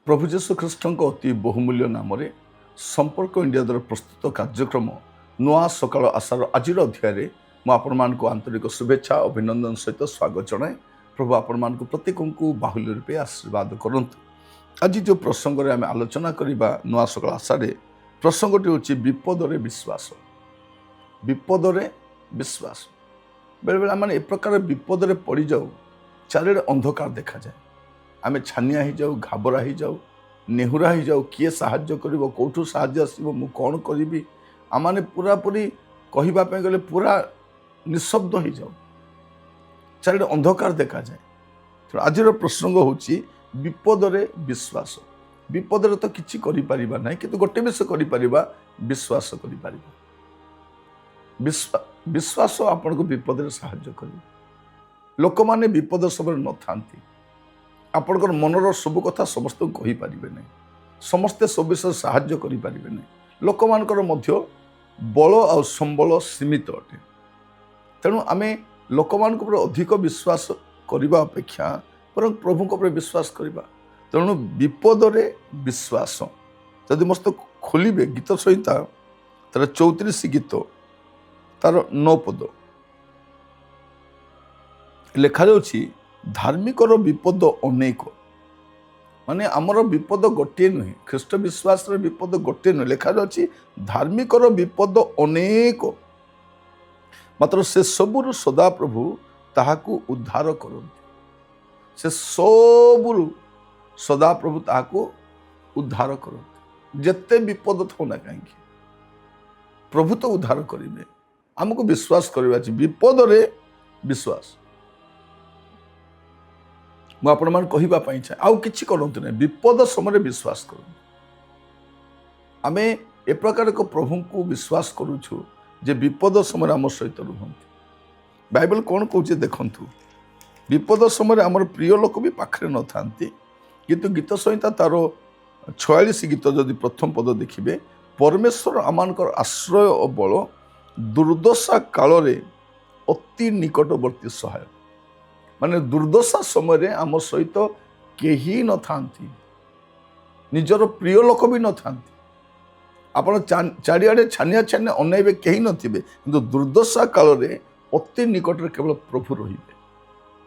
प्रभु जीशु ख्रीष्ट अति बहुमूल्य नाम संपर्क इंडिया द्वारा प्रस्तुत कार्यक्रम नुआ सकाळ आशार आज अध्याय मुझे आंतरिक शुभेच्छा अभिनंदन सहित स्वागत जनाए। प्रभु आपण प्रत्येक को बाहुल्य रूपे आशीर्वाद करंतु। आज जो प्रसंग में आम आलोचना करवा नुआ सकाळ आशार प्रसंगटी हूँ विपदरे विश्वास। विपदरे विश्वास बेले बेले आम ए प्रकार विपदरे पड़ जाऊ, चारिड़े अंधकार देखा जाए, आम छानिया हो जाऊ, घाबरा हो जाऊ, नेहुरा हो जाऊ, किए साहाय्य करिवो, कोठू साहाय्य आसीबो, मु कौन करिबी, आमाने पूरापूरी कहिबा गले पूरा निशब्द हो जाऊ, चारिड़े अंधकार देखा जाए। तो आज प्रसंग होची विपदरे विश्वास। विपदरे तो किछि करि परिबा नै, किंतु गोटे विषय करि परिबा, विश्वास करि परिबा। विश्वास आपन को विपदरे साहाय्य करिवो। लोक माने विपद समय न थांती, आपणकर मनर सब कथा समस्त कहि परिबे नै, समस्ते सब विषय साहाय्य करि परिबे नै। लोक मानकर मध्य बल आ संबल सीमित अटे। तेणु आमे लोक मानक पर अधिक विश्वास करबा अपेक्षा परं प्रभु को पर विश्वास करबा। तेणु विपदरे विश्वास जदि मस्त खोलिबे गीत संहिता तार 34 गीत तार 9 पद लेखा जाउछि, धार्मिकर विपद अनेक। माने आमर विपद गोटे नुहे, ख्रीष्ट विश्वास विपद गोटे नुहे। लेखा जाउछि धार्मिकर विपद अनेक, मात्र से सबुरु सदा प्रभु ताहाकू उद्धार करନ୍ତି। से सबुरु सदा प्रभु ताहाकू उद्धार करନ୍ତି। जेते विपद थौ ना कहीं प्रभु तो उद्धार करिवे। हमको विश्वास करबा अछि विपद रे विश्वास। मु आपण मान कहिबा पई चाहे आउ किछि करंतु नै, विपद समय विश्वास करंतु। आमे ए प्रकार को प्रभु को विश्वास करूछु जे विपद समय आम सहित रुहंती। बाइबल कौन कहूचे देखंतु, विपद समय आमर प्रिय लोक भी पाखरे न थांती, किंतु गीत संहिता तार 46 गीत जदि प्रथम पद देखिबे, परमेश्वर आमानकर आश्रय और बल, दुर्दशा काल रे अति निकटवर्ती सहायक। माने दुर्दशा समय आम सहित केही न थांती, निजर प्रिय लोक भी न थांती। आपण चारिआडे छानिया छानिया अनैबे केही नथिबे, किंतु दुर्दशा काल रे अति निकट केवल प्रभु रहिबे।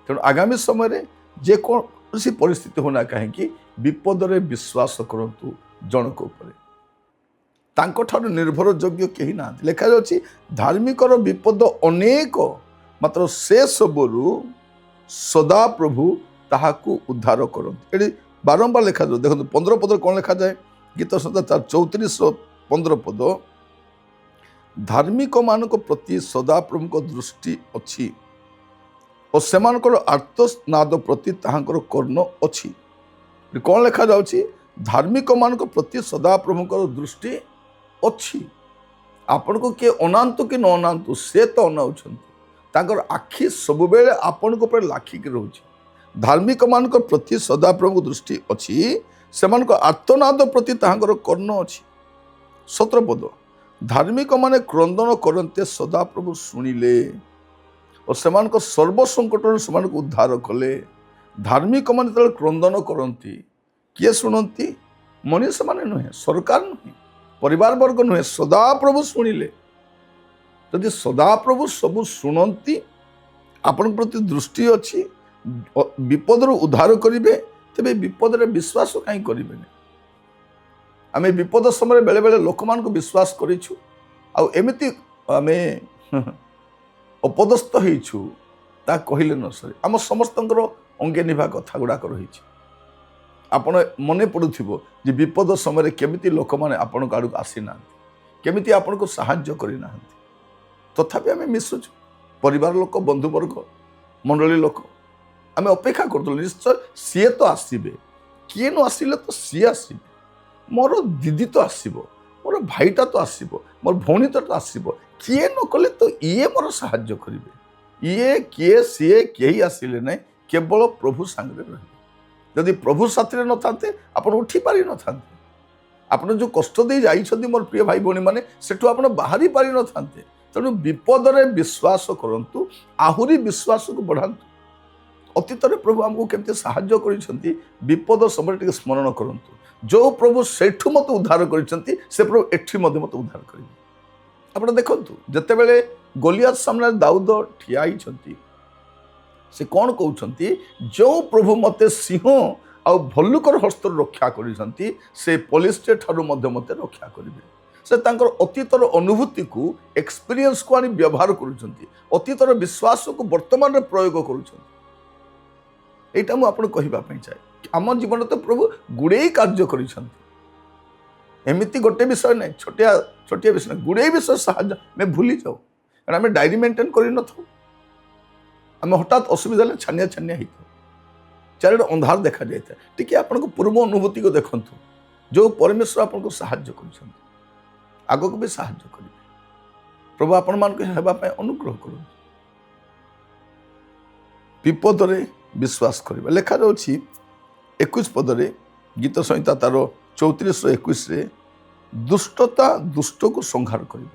तेणु आगामी समय जे कौन परिस्थिति होना कहीं विपदरे विश्वास करंतु जनक उपरे, तांको ठार निर्भर योग्य केही ना। लेखा जाउछि धार्मिकर विपद अनेक, मात्र से सबरु सदा प्रभु ताहाकू उद्धार करंती। एडी बारंबार लेखा जाउ। देखो 15 पद कौन लेखा जाए, गीत संहिता 34:15 पद, धार्मिक मानक प्रति सदा प्रभु को दृष्टि अछि और सेमानकर आर्तनाद प्रति ताहांकर कर्ण अछि। कौन लेखा जाउछि, धार्मिक मानक प्रति सदा प्रभु को दृष्टि अछि। आपण को के अनांतु कि न अनांतु से तो अनाउछंती, तांकर आखि सब बेले आपण को पर लाखिक रहउछि। धार्मिक मानक प्रति सदा प्रभु दृष्टि अछि, सेमानक आर्तनाद प्रति ताहांकर कर्ण अछि। 17 पद, धार्मिक माने क्रंदन करन्ते सदा प्रभु सुनिले और सेमानक सर्व संकट सेमानक उद्धार कले। धार्मिक माने तले क्रंदन करन्ती, किए सुनन्ती? मनुष्य माने नुहे, सरकार नुहे, परिवार वर्ग नुहे, सदा प्रभु शुणिले। यदि सदा प्रभु सबू शुणती, आपण प्रति दृष्टि अच्छी, विपद उद्धार करेंगे, तेरे विपद विश्वास कहीं करेंगे। आम विपद समय बेले बेले लोक मान विश्वास करूँ, आमती आम अपदस्थ होइछु, ତା କହିଲେ ନ ସରେ। ଆମ ସମସ୍ତଙ୍କର ଅଙ୍ଗେ ନିଭା କଥା ଗୁଡ଼ାକ ରହିଛି। ଆପଣ ମନେ ପଡ଼ୁଥିବ ଯେ ବିପଦ ସମୟରେ କେମିତି ଲୋକମାନେ ଆପଣଙ୍କ ଆଡ଼କୁ ଆସିନାହାନ୍ତି, କେମିତି ଆପଣଙ୍କୁ ସାହାଯ୍ୟ କରିନାହାନ୍ତି। ତଥାପି ଆମେ ମିଶୁଛୁ, ପରିବାର ଲୋକ, ବନ୍ଧୁବର୍ଗ, ମଣ୍ଡଳୀ ଲୋକ, ଆମେ ଅପେକ୍ଷା କରୁଥିଲୁ ନିଶ୍ଚୟ ସିଏ ତ ଆସିବେ, କିଏ ନ ଆସିଲେ ତ ସିଏ ଆସିବେ, ମୋର ଦିଦି ତ ଆସିବ, ମୋର ଭାଇଟା ତ ଆସିବ, ମୋର ଭଉଣୀଟା ତ ଆସିବ, କିଏ ନ କଲେ ତ ଇଏ ମୋର ସାହାଯ୍ୟ କରିବେ। ଇଏ କିଏ ସିଏ କେହି ଆସିଲେ ନାହିଁ, କେବଳ ପ୍ରଭୁ ସାଙ୍ଗରେ ରହିବେ। ଯଦି ପ୍ରଭୁ ସାଥିରେ ନଥାନ୍ତେ ଆପଣ ଉଠି ପାରିନଥାନ୍ତେ। ଆପଣ ଯେଉଁ କଷ୍ଟ ଦେଇ ଯାଇଛନ୍ତି ମୋର ପ୍ରିୟ ଭାଇ ଭଉଣୀମାନେ, ସେଠୁ ଆପଣ ବାହାରି ପାରିନଥାନ୍ତେ। ତେଣୁ ବିପଦରେ ବିଶ୍ୱାସ କରନ୍ତୁ, ଆହୁରି ବିଶ୍ୱାସକୁ ବଢ଼ାନ୍ତୁ। ଅତୀତରେ ପ୍ରଭୁ ଆମକୁ କେମିତି ସାହାଯ୍ୟ କରିଛନ୍ତି ବିପଦ ସମୟରେ ଟିକେ ସ୍ମରଣ କରନ୍ତୁ। ଯେଉଁ ପ୍ରଭୁ ସେଠୁ ମୋତେ ଉଦ୍ଧାର କରିଛନ୍ତି ସେ ପ୍ରଭୁ ଏଠି ମଧ୍ୟ ମୋତେ ଉଦ୍ଧାର କରିବେ। ଆପଣ ଦେଖନ୍ତୁ, ଯେତେବେଳେ ଗୋଲିଆତ ସାମ୍ନାରେ ଦାଉଦ ଠିଆ ହେଇଛନ୍ତି, ସେ କ'ଣ କହୁଛନ୍ତି, ଯେଉଁ ପ୍ରଭୁ ମୋତେ ସିଂହ ଆଉ ଭଲ୍ଲୁକର ହସ୍ତରୁ ରକ୍ଷା କରିଛନ୍ତି ସେ ପୋଲିସଟେ ଠାରୁ ମଧ୍ୟ ମୋତେ ରକ୍ଷା କରିବେ। ସେ ତାଙ୍କର ଅତୀତର ଅନୁଭୂତିକୁ, ଏକ୍ସପିରିଏନ୍ସକୁ ଆଣି ବ୍ୟବହାର କରୁଛନ୍ତି, ଅତୀତର ବିଶ୍ୱାସକୁ ବର୍ତ୍ତମାନରେ ପ୍ରୟୋଗ କରୁଛନ୍ତି। এইটা ମୁଁ ଆପଣଙ୍କୁ କହିବା ପାଇଁ ଚାହେଁ। ଆମ ଜୀବନରେ ତ ପ୍ରଭୁ ଗୁଡ଼େଇ କାର୍ଯ୍ୟ କରିଛନ୍ତି। ଏମିତି ଗୋଟେ ବିଷୟ ନାହିଁ, ଛୋଟିଆ ବିଷୟ ନାହିଁ, ଗୁଡ଼େଇ ବିଷୟ ସାହାଯ୍ୟ ଆମେ ଭୁଲି ଯାଉ। କାରଣ ଆମେ ଡାଏରୀ ମେଣ୍ଟେନ୍ କରିନଥାଉ। ଆମେ ହଠାତ୍ ଅସୁବିଧା ହେଲେ ଛାନିଆ ହେଇଥାଉ, ଚାରିଆଡ଼େ ଅନ୍ଧାର ଦେଖାଯାଇଥାଏ। ଟିକେ ଆପଣଙ୍କ ପୂର୍ବ ଅନୁଭୂତିକୁ ଦେଖନ୍ତୁ, ଯେଉଁ ପରମେଶ୍ୱର ଆପଣଙ୍କୁ ସାହାଯ୍ୟ କରିଛନ୍ତି, ଆଗକୁ ବି ସାହାଯ୍ୟ କରିବେ। ପ୍ରଭୁ ଆପଣମାନଙ୍କୁ ହେବା ପାଇଁ ଅନୁଗ୍ରହ କରନ୍ତୁ। ବିପଦରେ ବିଶ୍ୱାସ କରିବା ଲେଖାଯାଉଛି 21 ପଦରେ, ଗୀତ ସଂହିତା ତାର 34:21ରେ, ଦୁଷ୍ଟତା ଦୁଷ୍ଟକୁ ସଂହାର କରିବ।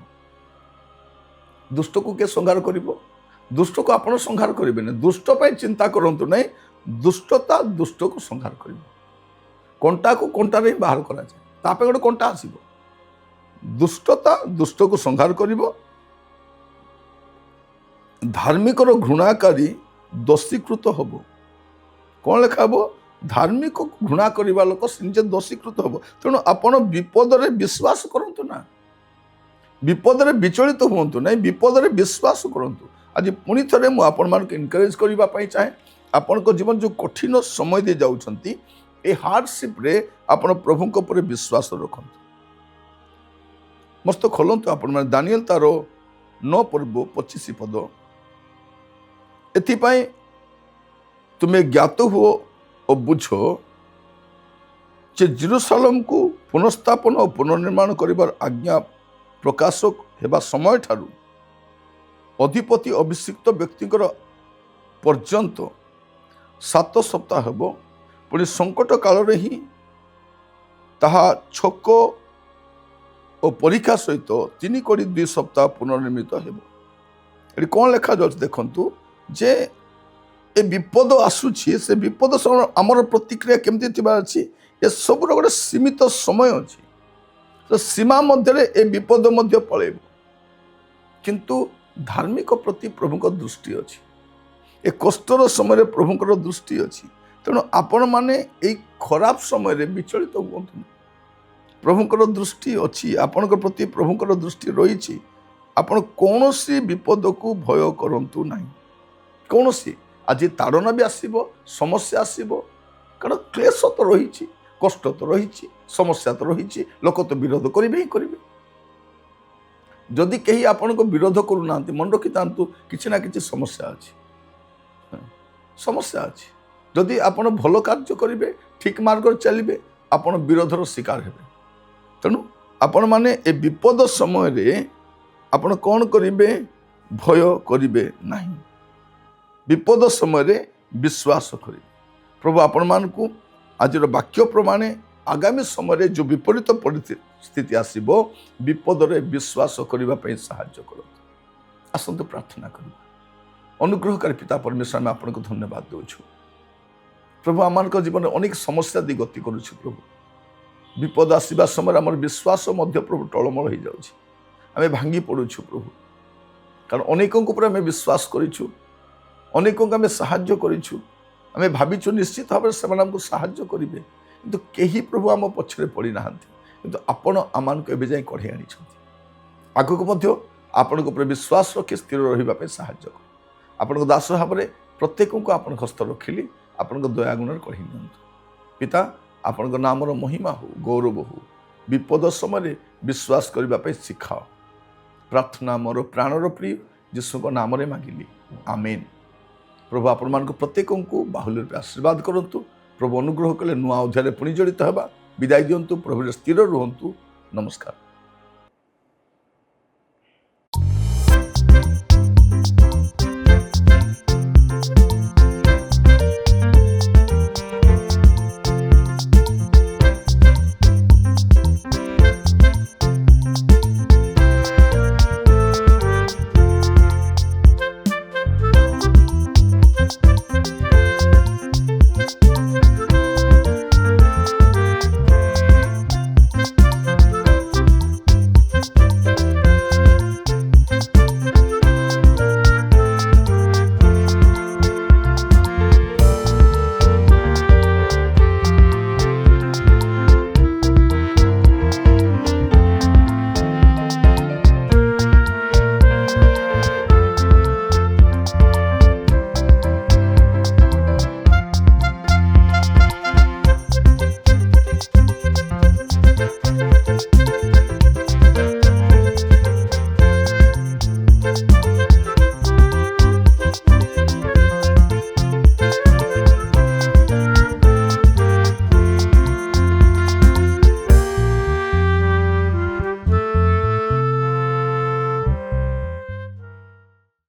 ଦୁଷ୍ଟକୁ କିଏ ସଂହାର କରିବ? ଦୁଷ୍ଟକୁ ଆପଣ ସଂହାର କରିବେନି। ଦୁଷ୍ଟ ପାଇଁ ଚିନ୍ତା କରନ୍ତୁ ନାହିଁ, ଦୁଷ୍ଟତା ଦୁଷ୍ଟକୁ ସଂହାର କରିବ। କଣ୍ଟାକୁ କଣ୍ଟାରେ ହିଁ ବାହାର କରାଯାଏ, ତା ପାଇଁ ଗୋଟେ କଣ୍ଟା ଆସିବ। ଦୁଷ୍ଟତା ଦୁଷ୍ଟକୁ ସଂହାର କରିବ। ଧାର୍ମିକର ଘୃଣାକାରୀ ଦୋଷୀକୃତ ହବ। କ'ଣ ଲେଖା ହବ? ଧାର୍ମିକ ଘୃଣା କରିବା ଲୋକ ସେ ନିଜେ ଦୋଷୀକୃତ ହବ। ତେଣୁ ଆପଣ ବିପଦରେ ବିଶ୍ୱାସ କରନ୍ତୁ ନା, ବିପଦରେ ବିଚଳିତ ହୁଅନ୍ତୁ ନାହିଁ, ବିପଦରେ ବିଶ୍ୱାସ କରନ୍ତୁ। ଆଜି ପୁଣି ଥରେ ମୁଁ ଆପଣମାନଙ୍କୁ ଏନକରେଜ କରିବା ପାଇଁ ଚାହେଁ, ଆପଣଙ୍କ ଜୀବନ ଯେଉଁ କଠିନ ସମୟ ଦେଇ ଯାଉଛନ୍ତି, ଏ ହାର୍ଡସିପ୍ରେ ଆପଣ ପ୍ରଭୁଙ୍କ ଉପରେ ବିଶ୍ୱାସ ରଖନ୍ତୁ। ମସ୍ତ ଖୋଲନ୍ତୁ ଆପଣମାନେ ଦାନିଏଲ ତାର 9:25 ପଦ। ଏଥିପାଇଁ ତୁମେ ଜ୍ଞାତ ହୁଅ ଓ ବୁଝ ଯେ ଜେରୁସାଲେମକୁ ପୁନଃସ୍ଥାପନ ଓ ପୁନର୍ନିର୍ମାଣ କରିବାର ଆଜ୍ଞା ପ୍ରକାଶ ହେବା ସମୟ ଠାରୁ ଅଧିପତି ଅଭିଷିକ୍ତ ବ୍ୟକ୍ତିଙ୍କର ପର୍ଯ୍ୟନ୍ତ 7 ସପ୍ତାହ ହେବ। ପୁଣି ସଙ୍କଟ କାଳରେ ହିଁ ତାହା ଛକ ଓ ପରୀକ୍ଷା ସହିତ 3 କୋଟି 2 ସପ୍ତାହ ପୁନର୍ନିର୍ମିତ ହେବ। ଏଠି କ'ଣ ଲେଖାଯାଉଛି ଦେଖନ୍ତୁ, ଯେ ଏ ବିପଦ ଆସୁଛି, ସେ ବିପଦ ସମୟ ଆମର ପ୍ରତିକ୍ରିୟା କେମିତି ଥିବା ଅଛି, ଏସବୁର ଗୋଟେ ସୀମିତ ସମୟ ଅଛି। ତ ସୀମା ମଧ୍ୟରେ ଏ ବିପଦ ମଧ୍ୟ ପଳେଇବ, କିନ୍ତୁ ଧାର୍ମିକ ପ୍ରତି ପ୍ରଭୁଙ୍କ ଦୃଷ୍ଟି ଅଛି। ଏ କଷ୍ଟର ସମୟରେ ପ୍ରଭୁଙ୍କର ଦୃଷ୍ଟି ଅଛି। ତେଣୁ ଆପଣମାନେ ଏଇ ଖରାପ ସମୟରେ ବିଚଳିତ ହୁଅନ୍ତୁନି। ପ୍ରଭୁଙ୍କର ଦୃଷ୍ଟି ଅଛି, ଆପଣଙ୍କ ପ୍ରତି ପ୍ରଭୁଙ୍କର ଦୃଷ୍ଟି ରହିଛି। ଆପଣ କୌଣସି ବିପଦକୁ ଭୟ କରନ୍ତୁ ନାହିଁ। କୌଣସି, ଆଜି ତାଡ଼ନା ବି ଆସିବ, ସମସ୍ୟା ଆସିବ, କାରଣ କ୍ଲେଶ ତ ରହିଛି, କଷ୍ଟ ତ ରହିଛି, ସମସ୍ୟା ତ ରହିଛି, ଲୋକ ତ ବିରୋଧ କରିବେ ହିଁ କରିବେ। ଯଦି କେହି ଆପଣଙ୍କ ବିରୋଧ କରୁନାହାନ୍ତି, ମନେ ରଖିଥାନ୍ତୁ କିଛି ନା କିଛି ସମସ୍ୟା ଅଛି, ସମସ୍ୟା ଅଛି। ଯଦି ଆପଣ ଭଲ କାର୍ଯ୍ୟ କରିବେ, ଠିକ ମାର୍ଗରେ ଚାଲିବେ, ଆପଣ ବିରୋଧର ଶିକାର ହେବେ। ତେଣୁ ଆପଣମାନେ ଏ ବିପଦ ସମୟରେ ଆପଣ କ'ଣ କରିବେ? ଭୟ କରିବେ ନାହିଁ, ବିପଦ ସମୟରେ ବିଶ୍ୱାସ କରିବେ। ପ୍ରଭୁ ଆପଣମାନଙ୍କୁ ଆଜିର ବାକ୍ୟ ପ୍ରମାଣେ ଆଗାମୀ ସମୟରେ ଯେଉଁ ବିପରୀତ ପରିସ୍ଥିତି ଆସିବ, ବିପଦରେ ବିଶ୍ୱାସ କରିବା ପାଇଁ ସାହାଯ୍ୟ କରନ୍ତୁ। ଆସନ୍ତୁ ପ୍ରାର୍ଥନା କରିବା। ଅନୁଗ୍ରହକାରୀ ପିତା ପରମେଶ୍ୱର, ଆମେ ଆପଣଙ୍କୁ ଧନ୍ୟବାଦ ଦେଉଛୁ। ପ୍ରଭୁ ଆମମାନଙ୍କ ଜୀବନରେ ଅନେକ ସମସ୍ୟା ଦେଇ ଗତି କରୁଛୁ। ପ୍ରଭୁ ବିପଦ ଆସିବା ସମୟରେ ଆମର ବିଶ୍ୱାସ ମଧ୍ୟ ପ୍ରଭୁ ଟଳମଳ ହୋଇଯାଉଛି, ଆମେ ଭାଙ୍ଗି ପଡ଼ୁଛୁ ପ୍ରଭୁ। କାରଣ ଅନେକଙ୍କ ଉପରେ ଆମେ ବିଶ୍ୱାସ କରିଛୁ, ଅନେକଙ୍କୁ ଆମେ ସାହାଯ୍ୟ କରିଛୁ, ଆମେ ଭାବିଛୁ ନିଶ୍ଚିତ ଭାବରେ ସେମାନେ ଆମକୁ ସାହାଯ୍ୟ କରିବେ, କିନ୍ତୁ କେହି ପ୍ରଭୁ ଆମ ପଛରେ ପଡ଼ିନାହାନ୍ତି। କିନ୍ତୁ ଆପଣ ଆମମାନଙ୍କୁ ଏବେ ଯାଇ କଢ଼େଇ ଆଣିଛନ୍ତି। ଆଗକୁ ମଧ୍ୟ ଆପଣଙ୍କ ଉପରେ ବିଶ୍ୱାସ ରଖି ସ୍ଥିର ରହିବା ପାଇଁ ସାହାଯ୍ୟ କର। ଆପଣଙ୍କ ଦାସ ଭାବରେ ପ୍ରତ୍ୟେକଙ୍କୁ ଆପଣଙ୍କ ହସ୍ତ ରଖିଲି, ଆପଣଙ୍କ ଦୟାଗୁଣରେ କହି ନିଅନ୍ତୁ। ପିତା, ଆପଣଙ୍କ ନାମର ମହିମା ହଉ, ଗୌରବ ହଉ। ବିପଦ ସମୟରେ ବିଶ୍ୱାସ କରିବା ପାଇଁ ଶିଖାଅ। ପ୍ରାର୍ଥନା ମୋର ପ୍ରାଣର ପ୍ରିୟ ଯୀଶୁଙ୍କ ନାମରେ ମାଗିଲି, ଆମେନ୍। ପ୍ରଭୁ ଆପଣମାନଙ୍କୁ ପ୍ରତ୍ୟେକଙ୍କୁ ବାହୁଲ୍ୟ ରୂପେ ଆଶୀର୍ବାଦ କରନ୍ତୁ। ପ୍ରଭୁ ଅନୁଗ୍ରହ କଲେ ନୂଆ ଅଧ୍ୟାୟରେ ପୁଣି ଜଡ଼ିତ ହେବା। ବିଦାୟ ଦିଅନ୍ତୁ। ପ୍ରଭୁରେ ସ୍ଥିର ରୁହନ୍ତୁ। ନମସ୍କାର।